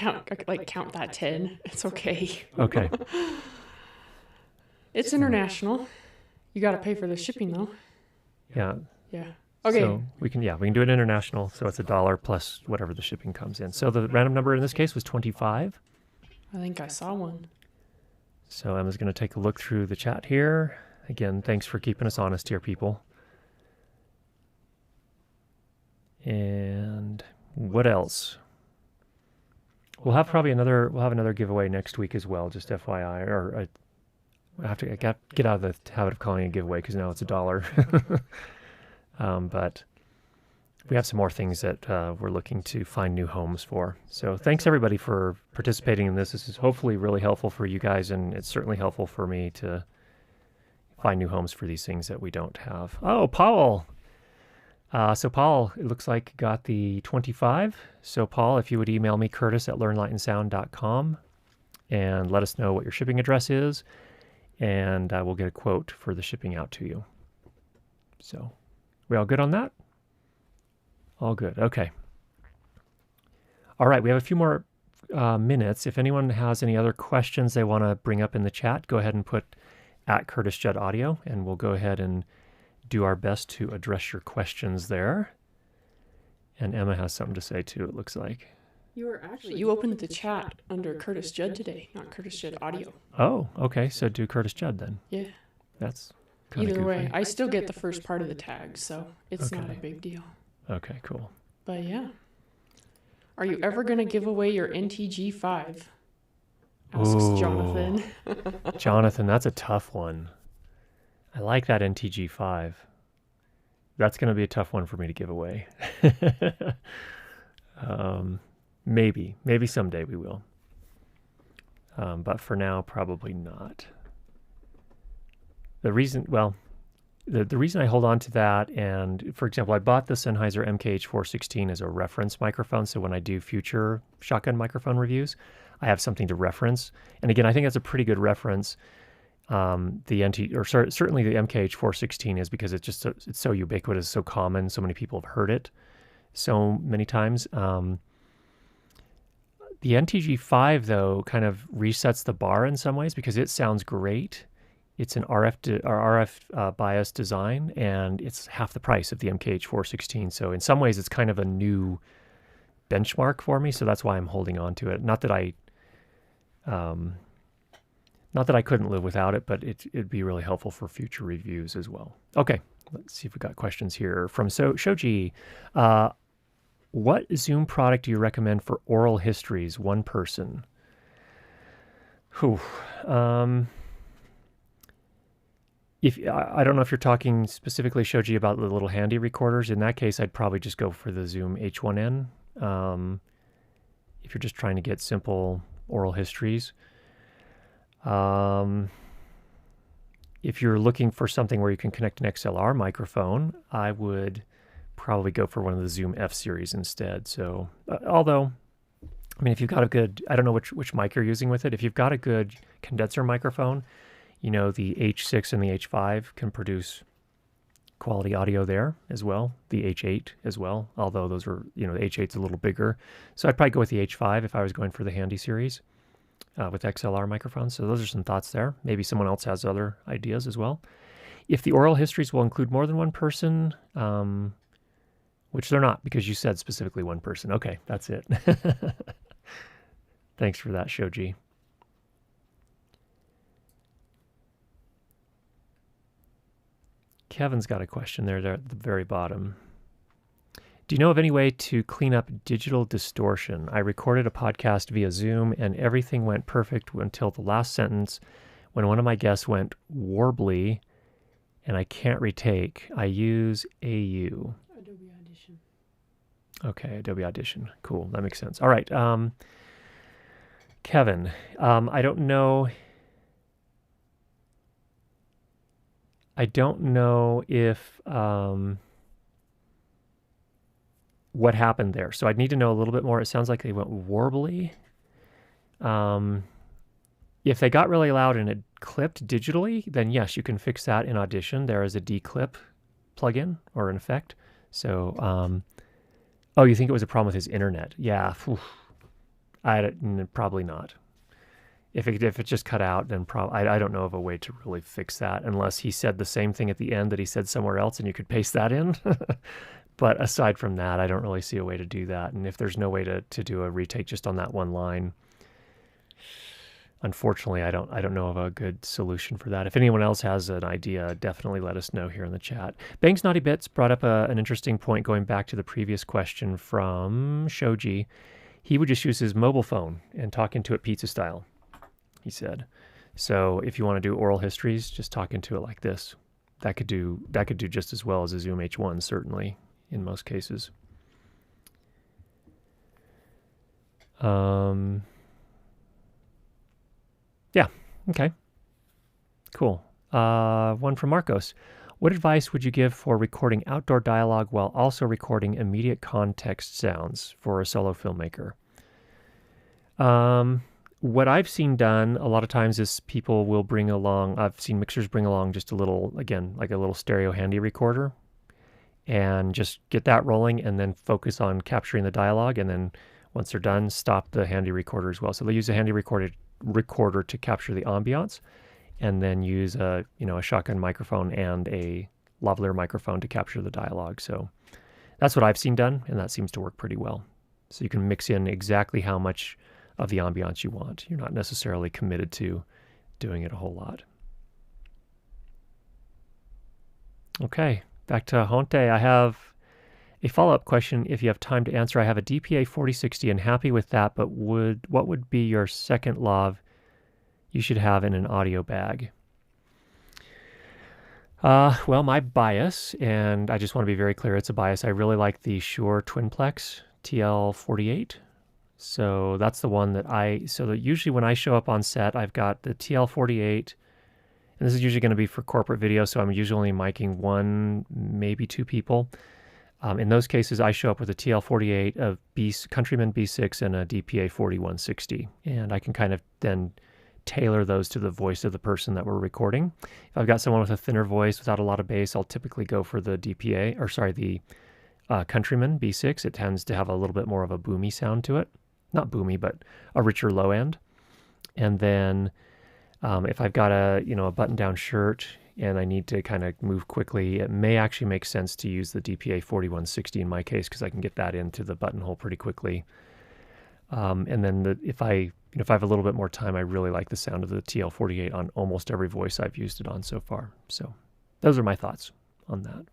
count that 10. It's okay. Okay. It's international. You gotta pay for the shipping though. Yeah. Yeah. Okay. So we can do it international. So it's $1 plus whatever the shipping comes in. So the random number in this case was 25. I think I saw one. So Emma's going to take a look through the chat here. Again, thanks for keeping us honest here, people. And what else? We'll have another giveaway next week as well, just FYI. Or I have to get out of the habit of calling it a giveaway because now it's $1. But we have some more things that we're looking to find new homes for. So thanks everybody for participating in this. This is hopefully really helpful for you guys, and it's certainly helpful for me to find new homes for these things that we don't have. Oh, Paul. So Paul, it looks like, got the 25. So Paul, if you would email me, curtis@learnlightandsound.com, and let us know what your shipping address is, and we'll get a quote for the shipping out to you. So we all good on that? All good. Okay. All right. We have a few more minutes. If anyone has any other questions they want to bring up in the chat, go ahead and put @CurtisJuddAudio, and we'll go ahead and do our best to address your questions there. And Emma has something to say too, it looks like. You opened the chat under Curtis Judd today, not Curtis Judd Audio. Oh, okay. So do Curtis Judd then. Yeah. That's kind of Either goofy. way, I still get the first part of the tag, so it's not a Okay. big deal. Okay, cool. But yeah. Are you ever going to give away your NTG5? Asks Ooh. Jonathan. Jonathan, that's a tough one. I like that NTG5. That's going to be a tough one for me to give away. Maybe someday we will. But for now, probably not. The reason I hold on to that, and for example, I bought the Sennheiser MKH416 as a reference microphone, so when I do future shotgun microphone reviews, I have something to reference. And again, I think that's a pretty good reference. Certainly the MKH416 is, because it's so ubiquitous, so common, so many people have heard it so many times. The NTG5 though kind of resets the bar in some ways because it sounds great. It's an RF bias design, and it's half the price of the MKH416. So in some ways, it's kind of a new benchmark for me. So that's why I'm holding on to it. Not that I couldn't live without it, but it'd be really helpful for future reviews as well. Okay, let's see if we've got questions here from Shoji. What Zoom product do you recommend for oral histories, one person? I don't know if you're talking specifically, Shoji, about the little handy recorders. In that case, I'd probably just go for the Zoom H1N. If you're just trying to get simple oral histories. If you're looking for something where you can connect an XLR microphone, I would probably go for one of the Zoom F series instead. So, although, I mean, if you've got a good, I don't know which mic you're using with it. If you've got a good condenser microphone, you know, the H6 and the H5 can produce quality audio there as well. The H8 as well, although those are, the H8's a little bigger. So I'd probably go with the H5 if I was going for the handy series with XLR microphones. So those are some thoughts there. Maybe someone else has other ideas as well. If the oral histories will include more than one person, which they're not, because you said specifically one person. Okay, that's it. Thanks for that, Shoji. Kevin's got a question there at the very bottom. Do you know of any way to clean up digital distortion? I recorded a podcast via Zoom and everything went perfect until the last sentence when one of my guests went warbly and I can't retake. I use AU. Adobe Audition. Okay, Adobe Audition. Cool, that makes sense. All right, Kevin, I don't know if what happened there. So I'd need to know a little bit more. It sounds like they went warbly. If they got really loud and it clipped digitally, then yes, you can fix that in Audition. There is a declip plugin or an effect. So, oh, you think it was a problem with his internet? Yeah, probably not. If it just cut out, then I don't know of a way to really fix that unless he said the same thing at the end that he said somewhere else and you could paste that in. But aside from that, I don't really see a way to do that. And if there's no way to do a retake just on that one line, unfortunately, I don't know of a good solution for that. If anyone else has an idea, definitely let us know here in the chat. Bang's Naughty Bits brought up an interesting point going back to the previous question from Shoji. He would just use his mobile phone and talk into it pizza style, he said. So if you want to do oral histories, just talk into it like this. That could do just as well as a Zoom H1, certainly, in most cases. Yeah, okay. Cool. One from Marcos. What advice would you give for recording outdoor dialogue while also recording immediate context sounds for a solo filmmaker? What I've seen done a lot of times is people will bring along, I've seen mixers bring along just a little, again, like a little stereo handy recorder, and just get that rolling and then focus on capturing the dialogue. And then once they're done, stop the handy recorder as well. So they use a handy recorder to capture the ambiance, and then use a shotgun microphone and a lavalier microphone to capture the dialogue. So that's what I've seen done, and that seems to work pretty well. So you can mix in exactly how much of the ambiance you want. You're not necessarily committed to doing it a whole lot. Okay, back to Honte. I have a follow-up question if you have time to answer. I have a DPA 4060 and happy with that, but what would be your second lav you should have in an audio bag? Well, my bias, and I just want to be very clear, it's a bias. I really like the Shure Twinplex TL48. So that's the one that usually when I show up on set, I've got the TL48, and this is usually going to be for corporate video, so I'm usually only miking one, maybe two people. In those cases, I show up with a TL48, a Countryman B6, and a DPA 4160, and I can kind of then tailor those to the voice of the person that we're recording. If I've got someone with a thinner voice without a lot of bass, I'll typically go for the Countryman B6. It tends to have a little bit more of a boomy sound to it. Not boomy, but a richer low end. And then if I've got a button-down shirt and I need to kind of move quickly, it may actually make sense to use the DPA 4160 in my case, because I can get that into the buttonhole pretty quickly. And then if I have a little bit more time, I really like the sound of the TL48 on almost every voice I've used it on so far. So those are my thoughts on that.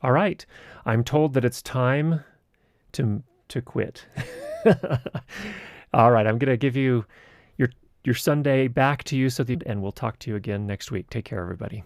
All right. I'm told that it's time to quit. All right. I'm going to give you your Sunday back to you, and we'll talk to you again next week. Take care, everybody.